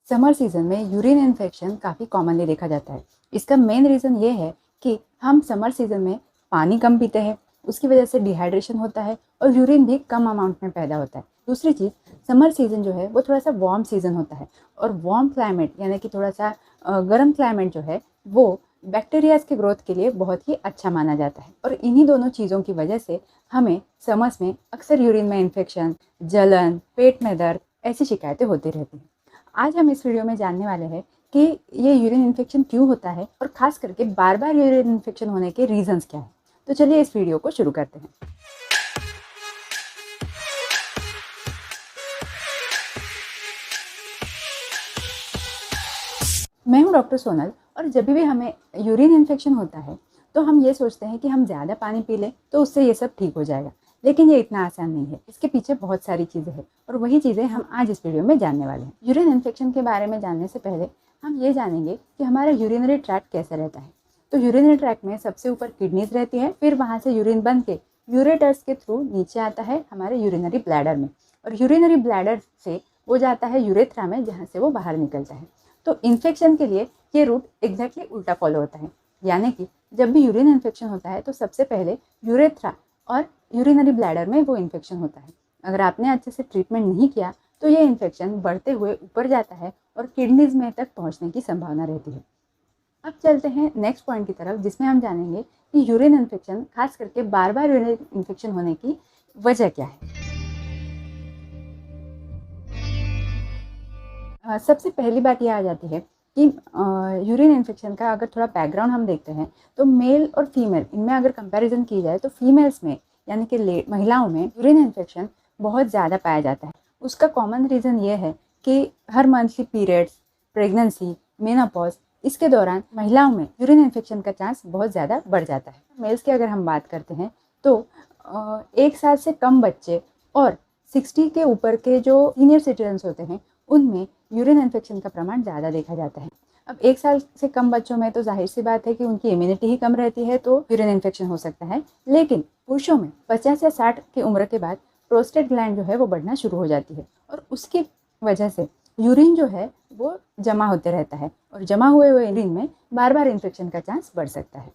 Summer season में urine infection काफ़ी commonly देखा जाता है। इसका मेन रीज़न ये है कि हम समर सीज़न में पानी कम पीते हैं, उसकी वजह से डिहाइड्रेशन होता है और यूरिन भी कम अमाउंट में पैदा होता है। दूसरी चीज़, समर सीज़न जो है वो थोड़ा सा वार्म सीज़न होता है और वार्म क्लाइमेट यानी कि थोड़ा सा गर्म क्लाइमेट जो है वो बैक्टीरियाज के ग्रोथ के लिए बहुत ही अच्छा माना जाता है। और इन्हीं दोनों चीज़ों की वजह से हमें समर्स में अक्सर यूरिन में इन्फेक्शन, जलन, पेट में दर्द ऐसी शिकायतें होती रहती हैं। आज हम इस वीडियो में जानने वाले हैं कि ये यूरिन इन्फेक्शन क्यों होता है और ख़ास करके बार बार यूरिन इन्फेक्शन होने के रीजंस क्या हैं। तो चलिए इस वीडियो को शुरू करते हैं। मैं हूँ डॉक्टर सोनल और जब भी हमें यूरिन इन्फेक्शन होता है तो हम ये सोचते हैं कि हम ज़्यादा पानी पी लें तो उससे ये सब ठीक हो जाएगा, लेकिन ये इतना आसान नहीं है। इसके पीछे बहुत सारी चीज़ें हैं और वही चीज़ें हम आज इस वीडियो में जानने वाले हैं। यूरिन इन्फेक्शन के बारे में जानने से पहले हम ये जानेंगे कि हमारा यूरिनरी ट्रैक्ट कैसा रहता है। तो यूरिनरी ट्रैक्ट में सबसे ऊपर किडनीज रहती है, फिर वहाँ से यूरिन बन के यूरेटर्स के थ्रू नीचे आता है हमारे यूरिनरी ब्लैडर में, और यूरिनरी ब्लैडर से वो जाता है यूरेथ्रा में, जहाँ से वो बाहर निकलता है। तो इन्फेक्शन के लिए ये रूट एग्जैक्टली उल्टा फॉलो होता है, यानी कि जब भी यूरिन इन्फेक्शन होता है तो सबसे पहले यूरेथ्रा और यूरिनरी ब्लैडर में वो इन्फेक्शन होता है। अगर आपने अच्छे से ट्रीटमेंट नहीं किया तो ये इन्फेक्शन बढ़ते हुए ऊपर जाता है और किडनीज में तक पहुंचने की संभावना रहती है। अब चलते हैं नेक्स्ट पॉइंट की तरफ, जिसमें हम जानेंगे कि यूरिन इन्फेक्शन, खास करके बार बार यूरिन इन्फेक्शन होने की वजह क्या है। सबसे पहली बात ये आ जाती है कि यूरिन इन्फेक्शन का अगर थोड़ा बैकग्राउंड हम देखते हैं तो मेल और फीमेल इनमें अगर कंपैरिजन की जाए तो फीमेल्स में यानी कि महिलाओं में यूरिन इन्फेक्शन बहुत ज़्यादा पाया जाता है। उसका कॉमन रीज़न ये है कि हर मंथली पीरियड्स, प्रेगनेंसी, मेनोपॉज, इसके दौरान महिलाओं में यूरिन इन्फेक्शन का चांस बहुत ज़्यादा बढ़ जाता है। मेल्स की अगर हम बात करते हैं तो 1 साल से कम बच्चे और 60 के ऊपर के जो सीनियर सिटीजन्स होते हैं उनमें यूरिन इन्फेक्शन का प्रमाण ज़्यादा देखा जाता है। अब 1 साल से कम बच्चों में तो जाहिर सी बात है कि उनकी इम्यूनिटी ही कम रहती है, तो यूरिन इन्फेक्शन हो सकता है। लेकिन पुरुषों में 50 या 60 की उम्र के बाद प्रोस्टेट ग्लैंड जो है वो बढ़ना शुरू हो जाती है और उसकी वजह से यूरिन जो है वो जमा होते रहता है और जमा हुए यूरिन में बार बार इन्फेक्शन का चांस बढ़ सकता है।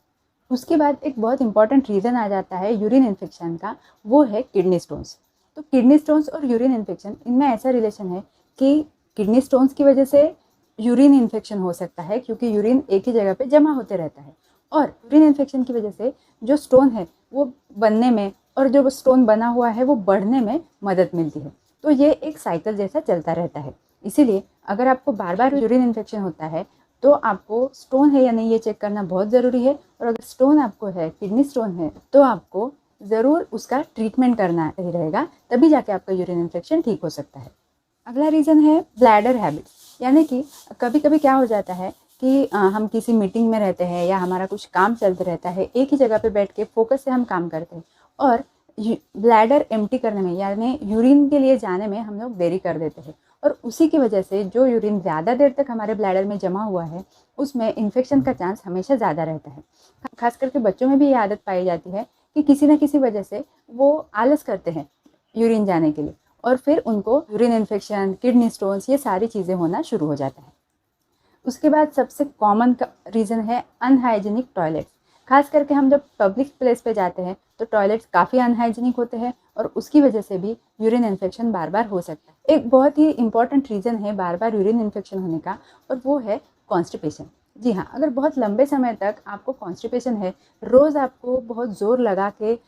उसके बाद एक बहुत इंपॉर्टेंट रीज़न आ जाता है यूरिन इन्फेक्शन का, वो है किडनी स्टोन्स। तो किडनी स्टोन्स और यूरिन इन्फेक्शन इनमें ऐसा रिलेशन है कि किडनी स्टोन्स की वजह से यूरिन इन्फेक्शन हो सकता है, क्योंकि यूरिन एक ही जगह पे जमा होते रहता है, और यूरिन इन्फेक्शन की वजह से जो स्टोन है वो बनने में और जो स्टोन बना हुआ है वो बढ़ने में मदद मिलती है। तो ये एक साइकिल जैसा चलता रहता है। इसीलिए अगर आपको बार बार यूरिन इन्फेक्शन होता है तो आपको स्टोन है या नहीं ये चेक करना बहुत ज़रूरी है, और अगर स्टोन आपको है, किडनी स्टोन है, तो आपको ज़रूर उसका ट्रीटमेंट करना ही रहेगा, तभी जाके आपका यूरिन इन्फेक्शन ठीक हो सकता है। अगला रीज़न है ब्लैडर हैबिट्स, यानी कि कभी कभी क्या हो जाता है कि हम किसी मीटिंग में रहते हैं या हमारा कुछ काम चलते रहता है, एक ही जगह पे बैठ के फोकस से हम काम करते हैं और ब्लैडर एम्प्टी करने में यानी यूरिन के लिए जाने में हम लोग देरी कर देते हैं, और उसी की वजह से जो यूरिन ज़्यादा देर तक हमारे ब्लैडर में जमा हुआ है उसमें इन्फेक्शन का चांस हमेशा ज़्यादा रहता है। खास करके बच्चों में भी ये आदत पाई जाती है कि किसी न किसी वजह से वो आलस करते हैं यूरिन जाने के लिए, और फिर उनको यूरिन इन्फेक्शन, किडनी स्टोन्स, ये सारी चीज़ें होना शुरू हो जाता है। उसके बाद सबसे कॉमन रीज़न है अनहाइजीनिक टॉयलेट्स। खास करके हम जब पब्लिक प्लेस पे जाते हैं तो टॉयलेट्स काफ़ी अनहाइजीनिक होते हैं और उसकी वजह से भी यूरिन इन्फेक्शन बार बार हो सकता है। एक बहुत ही इंपॉर्टेंट रीज़न है बार बार यूरिन इन्फेक्शन होने का, और वो है कॉन्स्टिपेशन। जी हाँ, अगर बहुत लंबे समय तक आपको कॉन्स्टिपेशन है, रोज़ आपको बहुत ज़ोर लगा के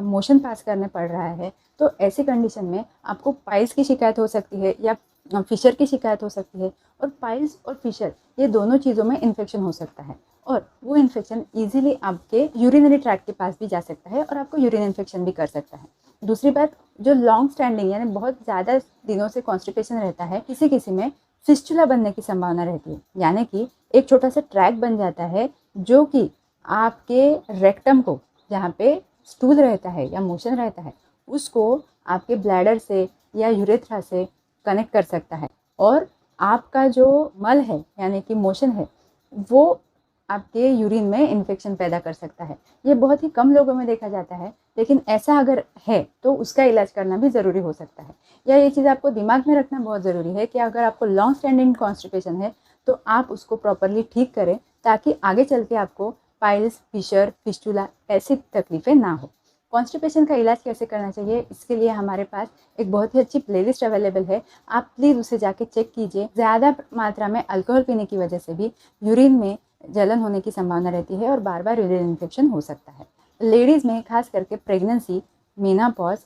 मोशन पास करने पड़ रहा है, तो ऐसी कंडीशन में आपको पाइल्स की शिकायत हो सकती है या फिशर की शिकायत हो सकती है। और पाइल्स और फिशर ये दोनों चीज़ों में इन्फेक्शन हो सकता है, और वो इन्फेक्शन इजीली आपके यूरिनरी ट्रैक्ट के पास भी जा सकता है और आपको यूरिन इन्फेक्शन भी कर सकता है। दूसरी बात, जो लॉन्ग स्टैंडिंग यानी बहुत ज़्यादा दिनों से कॉन्स्टिपेशन रहता है, किसी किसी में फिस्टुला बनने की संभावना रहती है, यानी कि एक छोटा सा ट्रैक बन जाता है जो कि आपके रेक्टम को, जहाँ पे स्टूल रहता है या मोशन रहता है, उसको आपके ब्लैडर से या यूरेथ्रा से कनेक्ट कर सकता है, और आपका जो मल है यानी कि मोशन है वो आपके यूरिन में इन्फेक्शन पैदा कर सकता है। ये बहुत ही कम लोगों में देखा जाता है, लेकिन ऐसा अगर है तो उसका इलाज करना भी ज़रूरी हो सकता है। या ये चीज़ आपको दिमाग में रखना बहुत ज़रूरी है कि अगर आपको लॉन्ग स्टैंडिंग कॉन्स्टिपेशन है तो आप उसको प्रॉपरली ठीक करें, ताकि आगे चल के आपको पाइल्स, फिशर, फिस्टुला ऐसी तकलीफ़ें ना हो। कॉन्स्टिपेशन का इलाज कैसे करना चाहिए, इसके लिए हमारे पास एक बहुत ही अच्छी प्लेलिस्ट अवेलेबल है। आप प्लीज़ उसे जाके चेक कीजिए। ज़्यादा मात्रा में अल्कोहल पीने की वजह से भी यूरिन में जलन होने की संभावना रहती है और बार बार यूरिन इन्फेक्शन हो सकता है। लेडीज़ में खास करके प्रेगनेंसी, मेनोपॉज,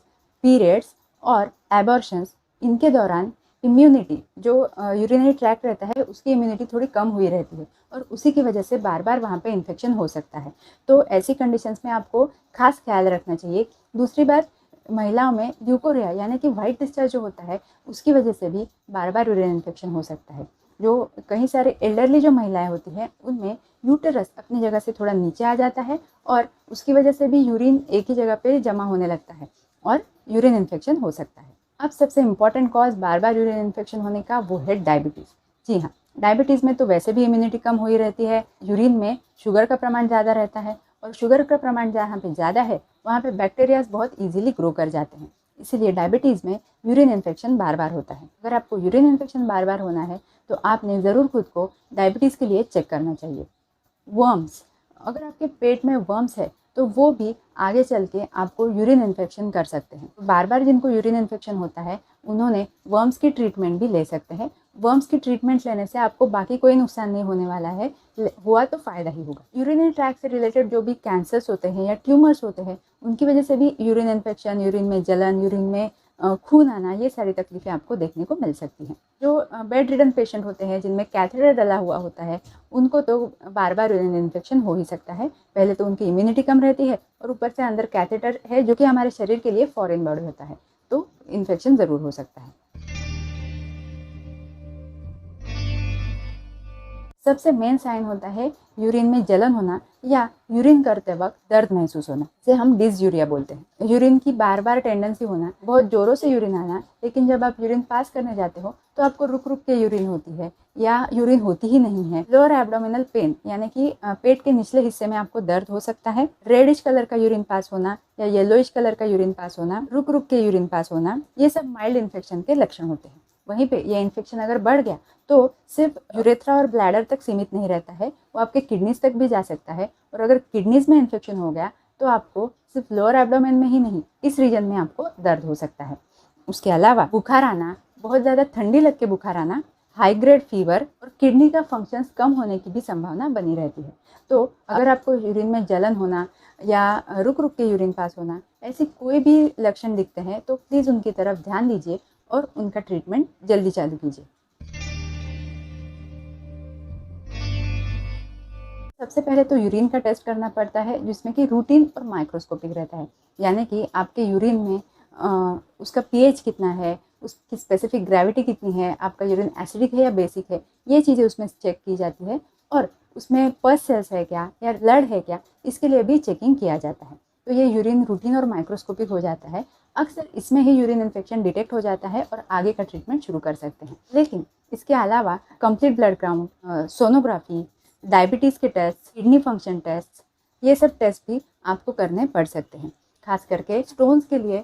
पीरियड्स और एबॉर्शंस, इनके दौरान इम्यूनिटी जो यूरिनरी ट्रैक्ट रहता है उसकी इम्यूनिटी थोड़ी कम हुई रहती है और उसी की वजह से बार बार वहाँ पे इन्फेक्शन हो सकता है। तो ऐसी कंडीशंस में आपको खास ख्याल रखना चाहिए। दूसरी बात, महिलाओं में ल्यूकोरिया यानी कि वाइट डिस्चार्ज जो होता है उसकी वजह से भी बार बार यूरिन इन्फेक्शन हो सकता है। जो कई सारे एल्डरली जो महिलाएं होती हैं उनमें यूटेरस अपनी जगह से थोड़ा नीचे आ जाता है और उसकी वजह से भी यूरिन एक ही जगह पे जमा होने लगता है और यूरिन इन्फेक्शन हो सकता है। अब सबसे इम्पॉर्टेंट कॉज बार बार यूरिन इन्फेक्शन होने का वो है डायबिटीज़। जी हाँ, डायबिटीज़ में तो वैसे भी इम्यूनिटी कम हुई रहती है, यूरिन में शुगर का प्रमाण ज़्यादा रहता है और शुगर का प्रमाण जहाँ पे ज़्यादा है वहाँ पे बैक्टीरियाज बहुत ईजिली ग्रो कर जाते हैं। इसीलिए डायबिटीज़ में यूरिन इन्फेक्शन बार बार होता है। अगर आपको यूरिन इन्फेक्शन बार बार होना है तो आपने ज़रूर खुद को डायबिटीज़ के लिए चेक करना चाहिए। वर्म्स, अगर आपके पेट में वर्म्स है तो वो भी आगे चल के आपको यूरिन इन्फेक्शन कर सकते हैं। बार बार जिनको यूरिन इन्फेक्शन होता है उन्होंने वर्म्स की ट्रीटमेंट भी ले सकते हैं। वर्म्स की ट्रीटमेंट लेने से आपको बाकी कोई नुकसान नहीं होने वाला है, हुआ तो फ़ायदा ही होगा। यूरिनरी ट्रैक्ट से रिलेटेड जो भी कैंसर्स होते हैं या ट्यूमर्स होते हैं उनकी वजह से भी यूरिन इन्फेक्शन, यूरिन में जलन, यूरिन में खून आना, ये सारी तकलीफ़ें आपको देखने को मिल सकती हैं। जो बेड रिडन पेशेंट होते हैं जिनमें कैथेटर डला हुआ होता है उनको तो बार बार यूरिन इन्फेक्शन हो ही सकता है। पहले तो उनकी इम्यूनिटी कम रहती है और ऊपर से अंदर कैथेटर है जो कि हमारे शरीर के लिए फॉरेन बॉडी होता है, तो इन्फेक्शन ज़रूर हो सकता है। सबसे मेन साइन होता है यूरिन में जलन होना या यूरिन करते वक्त दर्द महसूस होना, जिसे हम डिसयूरिया बोलते हैं। यूरिन की बार बार टेंडेंसी होना, बहुत जोरों से यूरिन आना, लेकिन जब आप यूरिन पास करने जाते हो तो आपको रुक रुक के यूरिन होती है या यूरिन होती ही नहीं है। लोअर एब्डोमिनल पेन यानी कि पेट के निचले हिस्से में आपको दर्द हो सकता है। रेडिश कलर का यूरिन पास होना या येलोइश कलर का यूरिन पास होना, रुक रुक के यूरिन पास होना, ये सब माइल्ड इन्फेक्शन के लक्षण होते हैं। वहीं पे ये इन्फेक्शन अगर बढ़ गया तो सिर्फ यूरेथ्रा और ब्लैडर तक सीमित नहीं रहता है, वो आपके किडनीज तक भी जा सकता है। और अगर किडनीज में इन्फेक्शन हो गया तो आपको सिर्फ लोअर एब्डोमेन में ही नहीं, इस रीजन में आपको दर्द हो सकता है। उसके अलावा बुखार आना, बहुत ज़्यादा ठंडी लग के बुखार आना, हाई ग्रेड फीवर और किडनी का फंक्शंस कम होने की भी संभावना बनी रहती है। तो अगर आपको यूरिन में जलन होना या रुक रुक के यूरिन पास होना, ऐसे कोई भी लक्षण दिखते हैं तो प्लीज़ उनकी तरफ ध्यान दीजिए और उनका ट्रीटमेंट जल्दी चालू कीजिए। सबसे पहले तो यूरिन का टेस्ट करना पड़ता है जिसमें कि रूटीन और माइक्रोस्कोपिक रहता है, यानी कि आपके यूरिन में उसका पीएच कितना है, उसकी स्पेसिफिक ग्रेविटी कितनी है, आपका यूरिन एसिडिक है या बेसिक है, ये चीज़ें उसमें चेक की जाती है। और उसमें पस सेल्स है क्या या ब्लड है क्या, इसके लिए भी चेकिंग किया जाता है। तो ये यूरिन रूटीन और माइक्रोस्कोपिक हो जाता है। अक्सर इसमें ही यूरिन इन्फेक्शन डिटेक्ट हो जाता है और आगे का ट्रीटमेंट शुरू कर सकते हैं। लेकिन इसके अलावा complete blood count, sonography, diabetes के टेस्ट, किडनी फंक्शन टेस्ट, ये सब टेस्ट भी आपको करने पड़ सकते हैं। खास करके स्टोन्स के लिए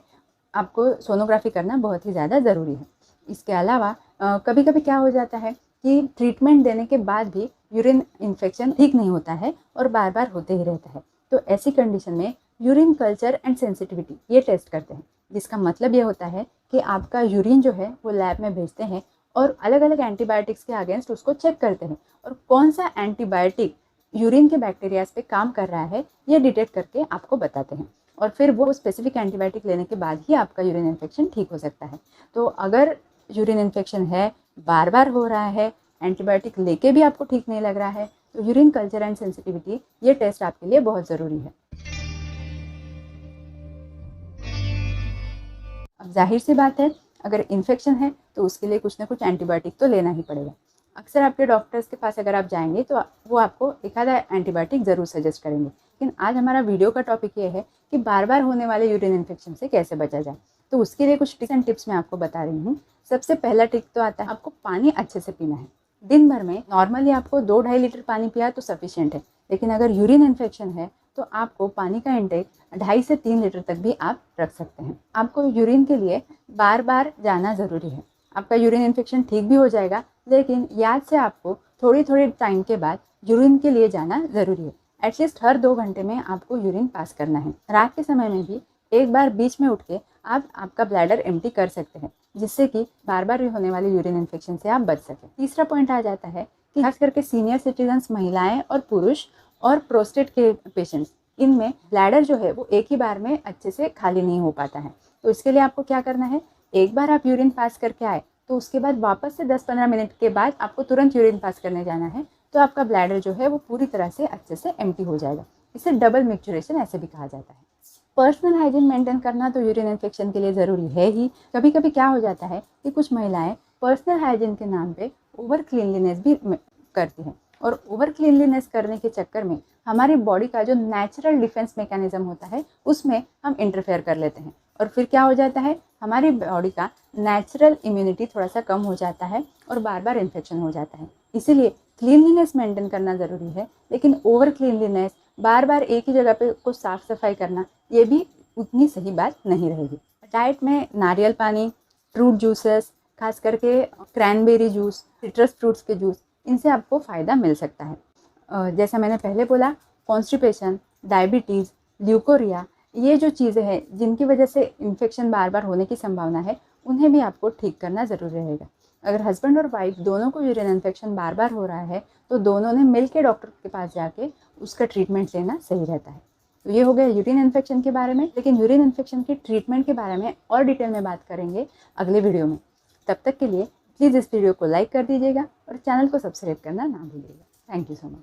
आपको सोनोग्राफी करना बहुत ही ज़्यादा ज़रूरी है। इसके अलावा कभी कभी क्या हो जाता है कि ट्रीटमेंट देने के बाद भी यूरिन इन्फेक्शन ठीक नहीं होता है और बार बार होते ही रहता है। तो ऐसी कंडीशन में यूरिन कल्चर एंड सेंसिटिविटी ये टेस्ट करते हैं, जिसका मतलब ये होता है कि आपका यूरिन जो है वो लैब में भेजते हैं और अलग अलग एंटीबायोटिक्स के अगेंस्ट उसको चेक करते हैं और कौन सा एंटीबायोटिक यूरिन के बैक्टीरियाज पे काम कर रहा है ये डिटेक्ट करके आपको बताते हैं। और फिर वो स्पेसिफिक एंटीबायोटिक लेने के बाद ही आपका यूरिन इन्फेक्शन ठीक हो सकता है। तो अगर यूरिन इन्फेक्शन है, बार बार हो रहा है, एंटीबायोटिक लेके भी आपको ठीक नहीं लग रहा है, तो यूरिन कल्चर एंड सेंसिटिविटी ये टेस्ट आपके लिए बहुत ज़रूरी है। अब जाहिर सी बात है, अगर इन्फेक्शन है तो उसके लिए कुछ ना कुछ एंटीबायोटिक तो लेना ही पड़ेगा। अक्सर आपके डॉक्टर्स के पास अगर आप जाएंगे तो वो आपको एक आधा एंटीबायोटिक ज़रूर सजेस्ट करेंगे। लेकिन आज हमारा वीडियो का टॉपिक ये है कि बार बार होने वाले यूरिन इन्फेक्शन से कैसे बचा जाए। तो उसके लिए कुछ टिप्स एंड टिप्स मैं आपको बता रही हूँ। सबसे पहला टिप तो आता है, आपको पानी अच्छे से पीना है। दिन भर में नॉर्मली आपको 2-2.5 लीटर पानी पिया तो सफिशिएंट है, लेकिन अगर यूरिन इन्फेक्शन है तो आपको पानी का इंटेक 2.5 से 3 लीटर तक भी आप रख सकते हैं। आपको यूरिन के लिए बार बार जाना ज़रूरी है। आपका यूरिन इन्फेक्शन ठीक भी हो जाएगा, लेकिन याद से आपको थोड़ी थोड़ी टाइम के बाद यूरिन के लिए जाना ज़रूरी है। एटलीस्ट हर 2 घंटे में आपको यूरिन पास करना है। रात के समय में भी एक बार बीच में उठ के आप आपका ब्लैडर एम्प्टी कर सकते हैं, जिससे कि बार बार होने वाले यूरिन इन्फेक्शन से आप बच सकें। तीसरा पॉइंट आ जाता है कि खास करके सीनियर सिटीजन्स, महिलाएं और पुरुष और प्रोस्टेट के पेशेंट्स, इनमें ब्लैडर जो है वो एक ही बार में अच्छे से खाली नहीं हो पाता है। तो इसके लिए आपको क्या करना है, एक बार आप यूरिन पास करके आए तो उसके बाद वापस से 10-15 मिनट के बाद आपको तुरंत यूरिन पास करने जाना है, तो आपका ब्लैडर जो है वो पूरी तरह से अच्छे से एम्प्टी हो जाएगा। इसे डबल मिक्चुरेशन ऐसे भी कहा जाता है। पर्सनल हाइजीन मेंटेन करना तो यूरिन इन्फेक्शन के लिए ज़रूरी है ही। कभी कभी क्या हो जाता है कि कुछ महिलाएं पर्सनल हाइजीन के नाम पे ओवर क्लीनलीनेस भी करती हैं, और ओवर क्लीनलीनेस करने के चक्कर में हमारी बॉडी का जो नेचुरल डिफेंस मैकेनिज्म होता है उसमें हम इंटरफेयर कर लेते हैं, और फिर क्या हो जाता है, हमारी बॉडी का नेचुरल इम्यूनिटी थोड़ा सा कम हो जाता है और बार बार इन्फेक्शन हो जाता है। इसीलिए क्लीनलीनेस मेंटेन करना ज़रूरी है, लेकिन ओवर क्लीनलीनेस, बार बार एक ही जगह पे कुछ साफ़ सफाई करना, ये भी उतनी सही बात नहीं रहेगी। डाइट में नारियल पानी, फ्रूट जूसेस, खास करके क्रैनबेरी जूस, सिट्रस फ्रूट्स के जूस, इनसे आपको फ़ायदा मिल सकता है। जैसा मैंने पहले बोला, कॉन्स्टिपेशन, डायबिटीज़, ल्यूकोरिया, ये जो चीज़ें हैं जिनकी वजह से इन्फेक्शन बार बार होने की संभावना है, उन्हें भी आपको ठीक करना ज़रूरी रहेगा। अगर हस्बैंड और वाइफ दोनों को यूरिन इन्फेक्शन बार बार हो रहा है तो दोनों ने मिल के डॉक्टर के पास जाके उसका ट्रीटमेंट लेना सही रहता है। तो ये हो गया यूरिन इन्फेक्शन के बारे में, लेकिन यूरिन इन्फेक्शन के ट्रीटमेंट के बारे में और डिटेल में बात करेंगे अगले वीडियो में। तब तक के लिए प्लीज़ इस वीडियो को लाइक कर दीजिएगा और चैनल को सब्सक्राइब करना ना भूलिएगा। Thank you so much.